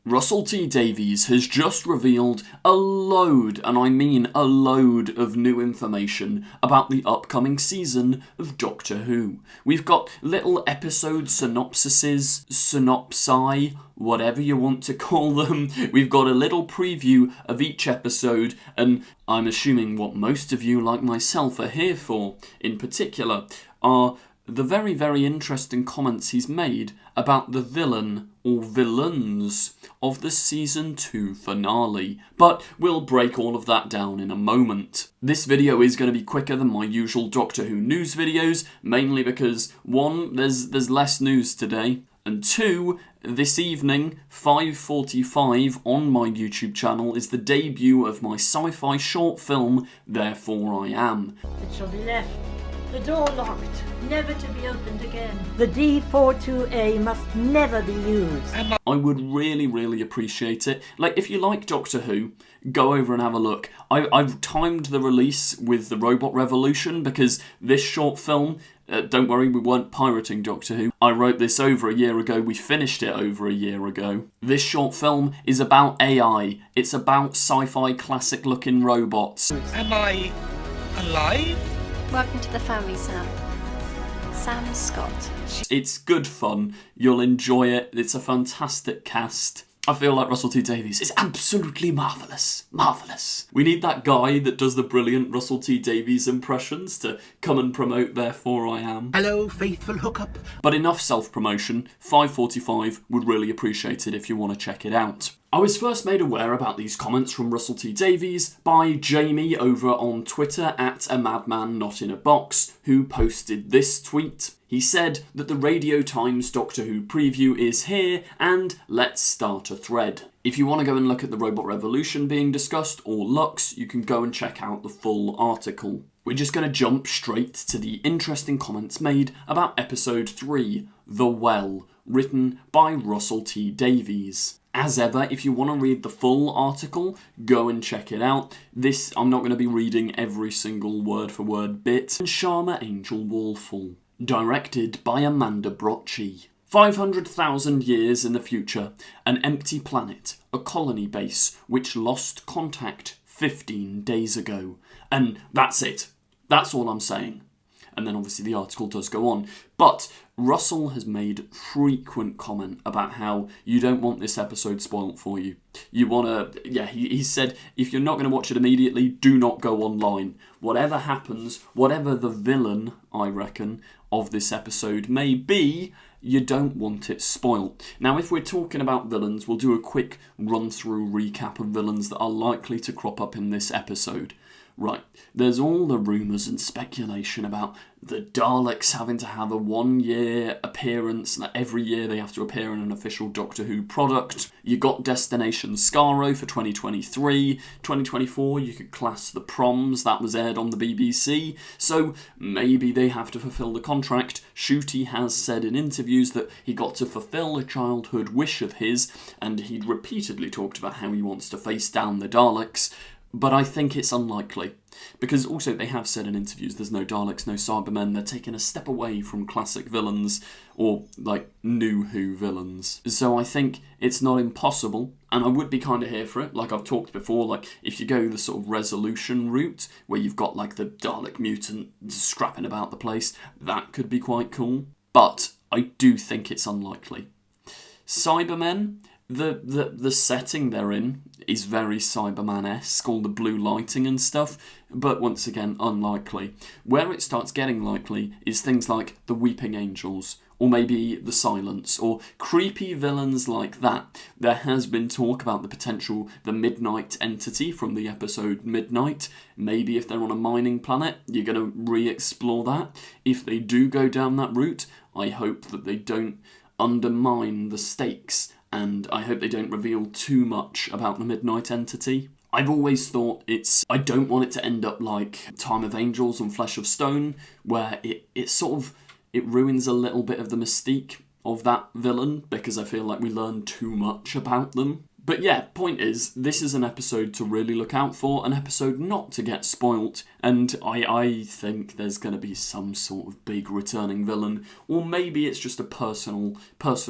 Russell T Davies has just revealed a load, and I mean a load, of new information about the upcoming season of Doctor Who. We've got little episode synopsi, whatever you want to call them. We've got a little preview of each episode, and I'm assuming what most of you, like myself, are here for, in particular, are the very, very interesting comments he's made about the villain, or villains, of the Season 2 finale. But we'll break all of that down in a moment. This video is going to be quicker than my usual Doctor Who news videos, mainly because, one, there's less news today, and two, this evening, 5:45 on my YouTube channel, is the debut of my sci-fi short film, Therefore I Am. It shall be left. The door locked, never to be opened again. The D42A must never be used. I would really, really appreciate it. Like, if you like Doctor Who, go over and have a look. I've timed the release with the Robot Revolution because this short film, don't worry, we weren't pirating Doctor Who. I wrote this over a year ago, we finished it over a year ago. This short film is about AI. It's about sci-fi classic looking robots. Am I alive? Welcome to the family, Sam. Sam Scott. It's good fun. You'll enjoy it. It's a fantastic cast. I feel like Russell T Davies is absolutely marvellous. Marvellous. We need that guy that does the brilliant Russell T Davies impressions to come and promote Therefore I Am. Hello, faithful hookup. But enough self-promotion. 5:45 would really appreciate it if you want to check it out. I was first made aware about these comments from Russell T Davies by Jamie over on Twitter at @amadmannotinabox, who posted this tweet. He said that the Radio Times Doctor Who preview is here, and let's start a thread. If you want to go and look at the Robot Revolution being discussed, or Lux, you can go and check out the full article. We're just going to jump straight to the interesting comments made about episode 3, The Well, written by Russell T Davies. As ever, if you want to read the full article, go and check it out. I'm not going to be reading every single word-for-word bit. And Sharma Angel Wallfall. Directed by Amanda Brocci. 500,000 years in the future, an empty planet, a colony base, which lost contact 15 days ago. And that's it. That's all I'm saying. And then obviously the article does go on. But Russell has made frequent comment about how you don't want this episode spoilt for you. You want to, he said, if you're not going to watch it immediately, do not go online. Whatever happens, whatever the villain, I reckon, of this episode may be, you don't want it spoilt. Now, if we're talking about villains, we'll do a quick run-through recap of villains that are likely to crop up in this episode. Right, there's all the rumours and speculation about the Daleks having to have a 1-year appearance, and every year they have to appear in an official Doctor Who product. You got Destination Skaro for 2023. 2024, you could class The Proms, that was aired on the BBC. So maybe they have to fulfil the contract. Ncuti has said in interviews that he got to fulfil a childhood wish of his, and he'd repeatedly talked about how he wants to face down the Daleks. But I think it's unlikely, because also they have said in interviews there's no Daleks, no Cybermen, they're taking a step away from classic villains, or like new Who villains. So I think it's not impossible, and I would be kind of here for it, like I've talked before, like if you go the sort of resolution route, where you've got like the Dalek mutant scrapping about the place, that could be quite cool, but I do think it's unlikely. Cybermen, the setting they're in is very Cyberman-esque, all the blue lighting and stuff, but once again, unlikely. Where it starts getting likely is things like the Weeping Angels, or maybe the Silence, or creepy villains like that. There has been talk about the potential, the Midnight entity from the episode Midnight. Maybe if they're on a mining planet, you're going to re-explore that. If they do go down that route, I hope that they don't undermine the stakes, and I hope they don't reveal too much about the Midnight entity. I've always thought I don't want it to end up like Time of Angels and Flesh of Stone, where it ruins a little bit of the mystique of that villain, because I feel like we learn too much about them. But yeah, point is, this is an episode to really look out for, an episode not to get spoilt, and I think there's going to be some sort of big returning villain, or maybe it's just a personal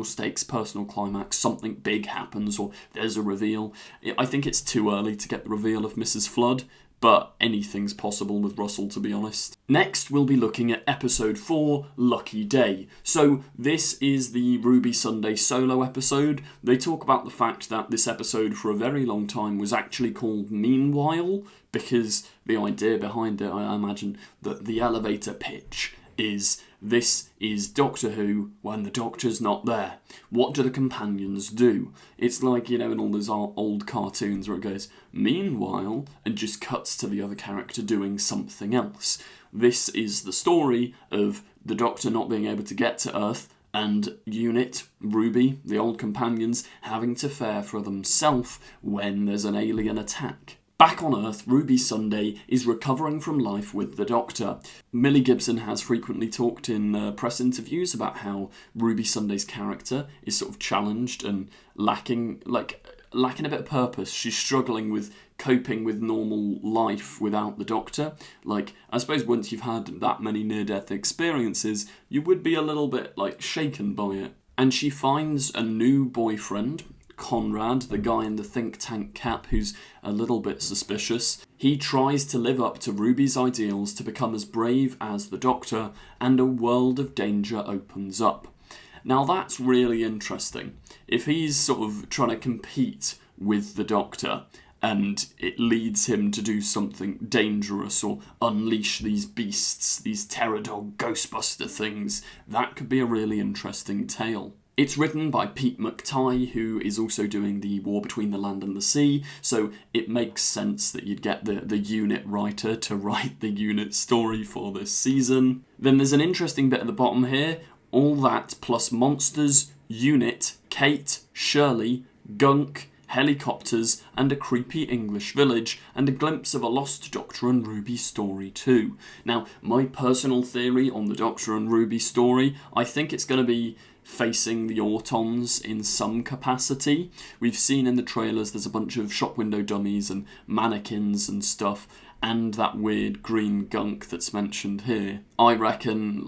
stakes, personal climax, something big happens, or there's a reveal. I think it's too early to get the reveal of Mrs. Flood, but anything's possible with Russell, to be honest. Next, we'll be looking at episode 4, Lucky Day. So this is the Ruby Sunday solo episode. They talk about the fact that this episode for a very long time was actually called Meanwhile, because the idea behind it, I imagine, that the elevator pitch is this is Doctor Who when the Doctor's not there. What do the companions do? It's like, you know, in all those old cartoons where it goes, meanwhile, and just cuts to the other character doing something else. This is the story of the Doctor not being able to get to Earth and Unit, Ruby, the old companions, having to fare for themselves when there's an alien attack. Back on Earth, Ruby Sunday is recovering from life with the Doctor. Millie Gibson has frequently talked in press interviews about how Ruby Sunday's character is sort of challenged and lacking a bit of purpose. She's struggling with coping with normal life without the Doctor. Like, I suppose once you've had that many near-death experiences, you would be a little bit, shaken by it. And she finds a new boyfriend, Conrad, the guy in the think tank cap who's a little bit suspicious. He tries to live up to Ruby's ideals to become as brave as the Doctor, and a world of danger opens up. Now that's really interesting. If he's sort of trying to compete with the Doctor, and it leads him to do something dangerous or unleash these beasts, these Terror Dog Ghostbuster things, that could be a really interesting tale. It's written by Pete McTighe, who is also doing the War Between the Land and the Sea, so it makes sense that you'd get the Unit writer to write the Unit story for this season. Then there's an interesting bit at the bottom here, all that plus monsters, Unit, Kate, Shirley, Gunk, helicopters, and a creepy English village, and a glimpse of a lost Doctor and Ruby story too. Now, my personal theory on the Doctor and Ruby story, I think it's going to be facing the Autons in some capacity. We've seen in the trailers there's a bunch of shop window dummies and mannequins and stuff, and that weird green gunk that's mentioned here. I reckon,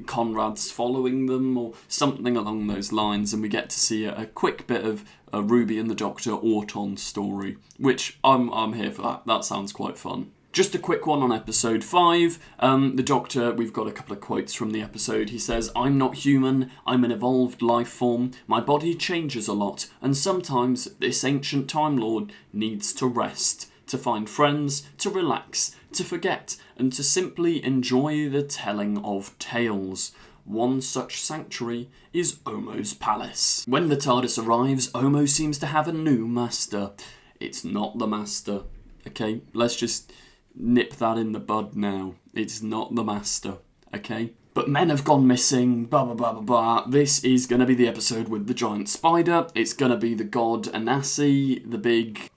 Conrad's following them or something along those lines, and we get to see a quick bit of a Ruby and the Doctor Auton story, which I'm here for that. That sounds quite fun. Just a quick one on episode 5. The Doctor, we've got a couple of quotes from the episode. He says, "I'm not human, I'm an evolved life form. My body changes a lot, and sometimes this ancient Time Lord needs to rest, to find friends, to relax, to forget, and to simply enjoy the telling of tales. One such sanctuary is Omo's palace." When the TARDIS arrives, Omo seems to have a new master. It's not the Master. Okay, let's just nip that in the bud now. It's not the Master, okay? But men have gone missing, blah blah blah blah blah. This is going to be the episode with the giant spider. It's going to be the god Anansi, the big,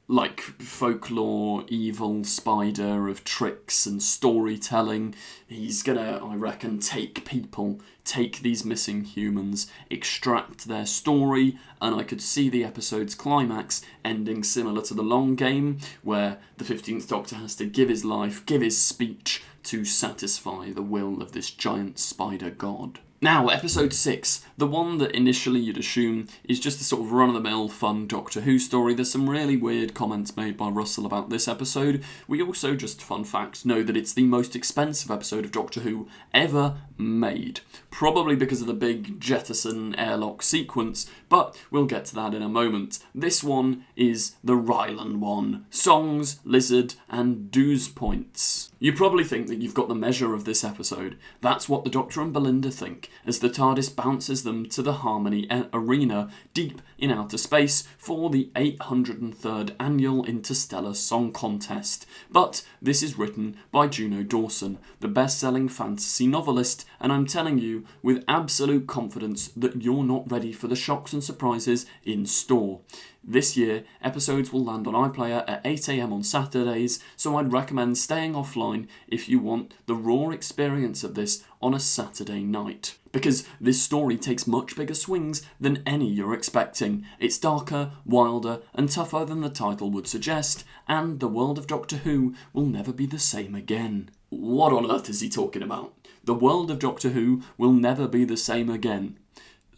folklore evil spider of tricks and storytelling. He's going to, I reckon, take these missing humans, extract their story, and I could see the episode's climax ending similar to The Long Game, where the 15th Doctor has to give his life, give his speech, to satisfy the will of this giant spider god. Now, episode 6, the one that initially you'd assume is just a sort of run-of-the-mill fun Doctor Who story. There's some really weird comments made by Russell about this episode. We also, just fun fact, know that it's the most expensive episode of Doctor Who ever made. Probably because of the big jettison airlock sequence, but we'll get to that in a moment. This one is the Rylan one. Songs, Lizard, and Dews Points. You probably think that you've got the measure of this episode. That's what the Doctor and Belinda think, as the TARDIS bounces them to the Harmony Arena deep in outer space for the 803rd Annual Interstellar Song Contest. But this is written by Juno Dawson, the best-selling fantasy novelist, and I'm telling you with absolute confidence that you're not ready for the shocks and surprises in store. This year, episodes will land on iPlayer at 8 AM on Saturdays, so I'd recommend staying offline if you want the raw experience of this on a Saturday night. Because this story takes much bigger swings than any you're expecting. It's darker, wilder, and tougher than the title would suggest, and the world of Doctor Who will never be the same again. What on earth is he talking about? The world of Doctor Who will never be the same again.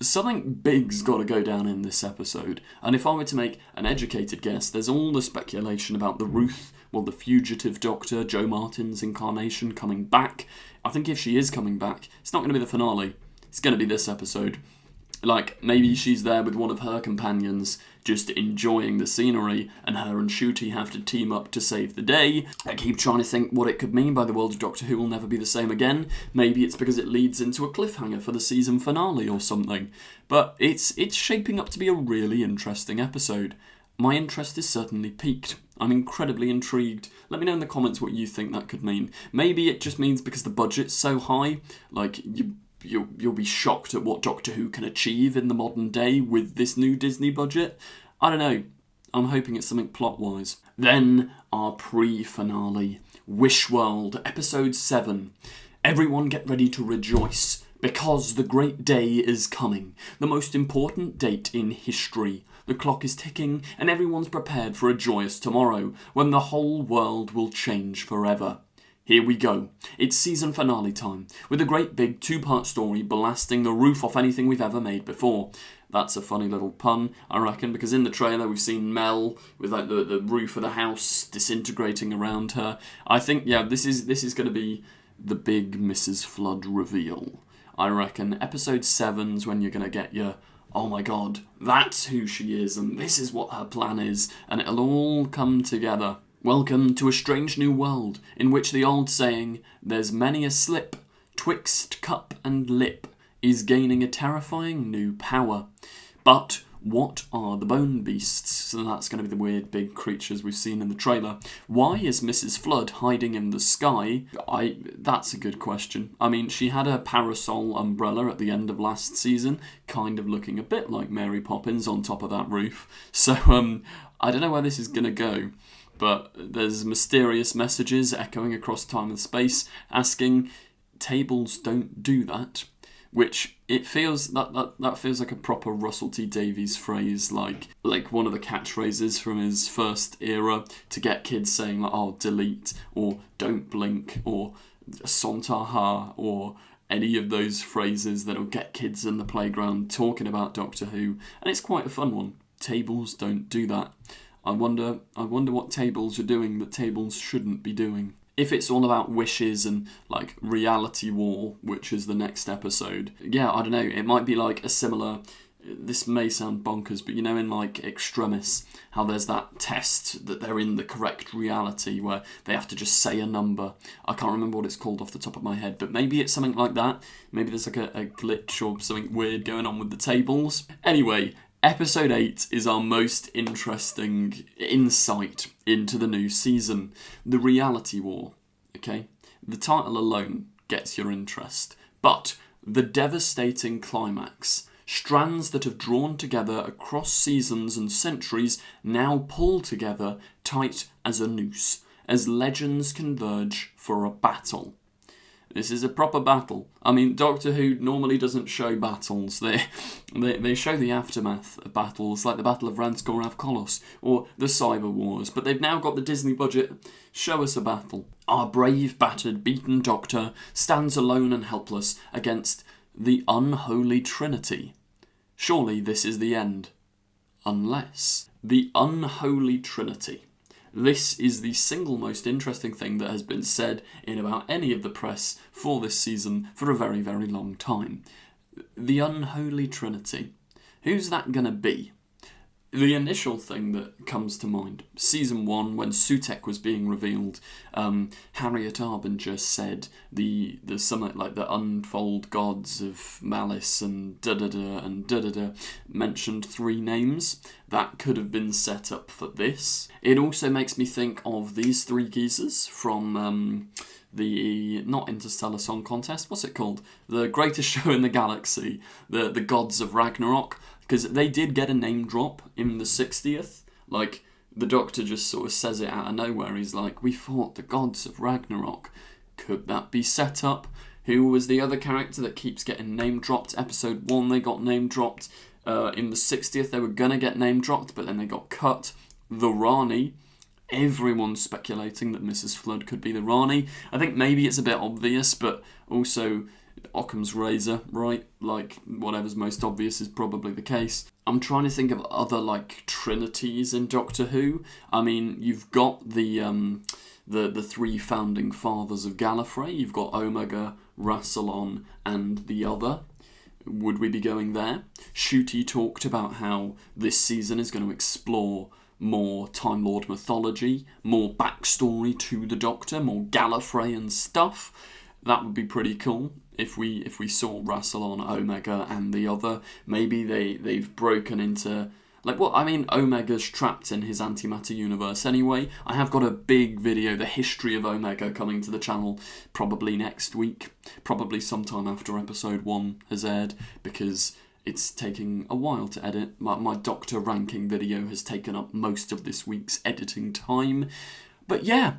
Something big's got to go down in this episode, and if I were to make an educated guess, there's all the speculation about the fugitive Doctor, Jo Martin's incarnation, coming back. I think if she is coming back, it's not going to be the finale, it's going to be this episode. Like, maybe she's there with one of her companions, just enjoying the scenery, and her and Ncuti have to team up to save the day. I keep trying to think what it could mean by the world of Doctor Who will never be the same again. Maybe it's because it leads into a cliffhanger for the season finale or something. But it's shaping up to be a really interesting episode. My interest is certainly piqued. I'm incredibly intrigued. Let me know in the comments what you think that could mean. Maybe it just means because the budget's so high, like, You'll be shocked at what Doctor Who can achieve in the modern day with this new Disney budget. I don't know. I'm hoping it's something plot-wise. Then our pre-finale, Wish World, Episode 7. Everyone get ready to rejoice, because the great day is coming. The most important date in history. The clock is ticking, and everyone's prepared for a joyous tomorrow, when the whole world will change forever. Here we go. It's season finale time, with a great big 2-part story blasting the roof off anything we've ever made before. That's a funny little pun, I reckon, because in the trailer we've seen Mel with like the roof of the house disintegrating around her. I think, yeah, this is going to be the big Mrs. Flood reveal. I reckon episode 7's when you're going to get your, oh my god, that's who she is, and this is what her plan is, and it'll all come together. Welcome to a strange new world, in which the old saying, there's many a slip, twixt cup and lip, is gaining a terrifying new power. But what are the bone beasts? So that's going to be the weird big creatures we've seen in the trailer. Why is Mrs. Flood hiding in the sky? That's a good question. I mean, she had a parasol umbrella at the end of last season, kind of looking a bit like Mary Poppins on top of that roof. So, I don't know where this is going to go. But there's mysterious messages echoing across time and space asking, tables don't do that. Which it feels, that feels like a proper Russell T Davies phrase, like one of the catchphrases from his first era to get kids saying like, oh, delete, or don't blink, or sontaha, or any of those phrases that'll get kids in the playground talking about Doctor Who. And it's quite a fun one. Tables don't do that. I wonder what tables are doing that tables shouldn't be doing. If it's all about wishes and, like, reality war, which is the next episode, yeah, I don't know, it might be like a similar, this may sound bonkers, but you know in, like, Extremis, how there's that test that they're in the correct reality where they have to just say a number. I can't remember what it's called off the top of my head, but maybe it's something like that. Maybe there's, like, a glitch or something weird going on with the tables. Anyway, Episode 8 is our most interesting insight into the new season. The reality war, okay? The title alone gets your interest. But the devastating climax, strands that have drawn together across seasons and centuries now pull together tight as a noose, as legends converge for a battle. This is a proper battle. I mean, Doctor Who normally doesn't show battles. They show the aftermath of battles, like the Battle of Ranskorav Kolos, or the Cyber Wars, but they've now got the Disney budget. Show us a battle. Our brave, battered, beaten Doctor stands alone and helpless against the unholy Trinity. Surely this is the end. Unless the unholy Trinity. This is the single most interesting thing that has been said in about any of the press for this season for a very, very long time. The unholy Trinity. Who's that gonna be? The initial thing that comes to mind, season 1, when Sutekh was being revealed, Harriet Arbinger said the summit, like the unfold gods of malice and da-da-da and da-da-da, mentioned 3 names that could have been set up for this. It also makes me think of these 3 geezers from the, not Interstellar Song Contest, what's it called? The Greatest Show in the Galaxy, the Gods of Ragnarok. because they did get a name drop in the 60th. Like, the Doctor just sort of says it out of nowhere. He's like, we fought the gods of Ragnarok. Could that be set up? Who was the other character that keeps getting name dropped? Episode 1, they got name dropped. In the 60th, they were going to get name dropped, but then they got cut. The Rani. Everyone's speculating that Mrs. Flood could be the Rani. I think maybe it's a bit obvious, but also Occam's razor, right? Like, whatever's most obvious is probably the case. I'm trying to think of other, like, trinities in Doctor Who. I mean, you've got the three founding fathers of Gallifrey. You've got Omega, Rassilon, and the other. Would we be going there? Ncuti talked about how this season is going to explore more Time Lord mythology, more backstory to the Doctor, more Gallifreyan stuff. That would be pretty cool if we saw Rassilon, Omega, and the other. Maybe they've broken into, like, well, I mean, Omega's trapped in his antimatter universe anyway. I have got a big video, the history of Omega, coming to the channel probably next week, probably sometime after episode 1 has aired, because it's taking a while to edit. My Doctor ranking video has taken up most of this week's editing time. But yeah,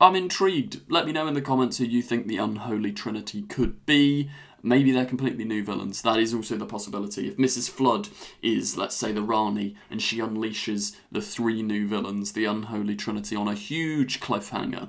I'm intrigued. Let me know in the comments who you think the Unholy Trinity could be. Maybe they're completely new villains. That is also the possibility. If Mrs. Flood is, let's say, the Rani, and she unleashes the 3 new villains, the Unholy Trinity, on a huge cliffhanger,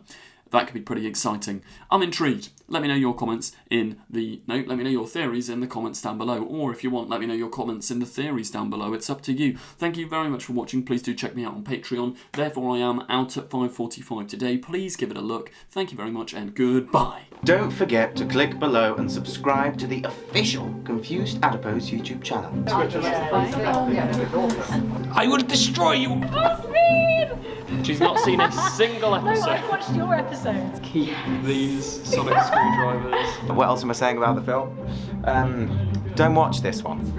that could be pretty exciting. I'm intrigued. Let me know your comments in the... No, let me know your theories in the comments down below. Or if you want, let me know your comments in the theories down below. It's up to you. Thank you very much for watching. Please do check me out on Patreon. Therefore, I am out at 5:45 today. Please give it a look. Thank you very much, and goodbye. Don't forget to click below and subscribe to the official Confused Adipose YouTube channel. I will destroy you. She's not seen a single episode. No, I've watched your episodes. Keep these sonic screwdrivers. What else am I saying about the film? Don't watch this one.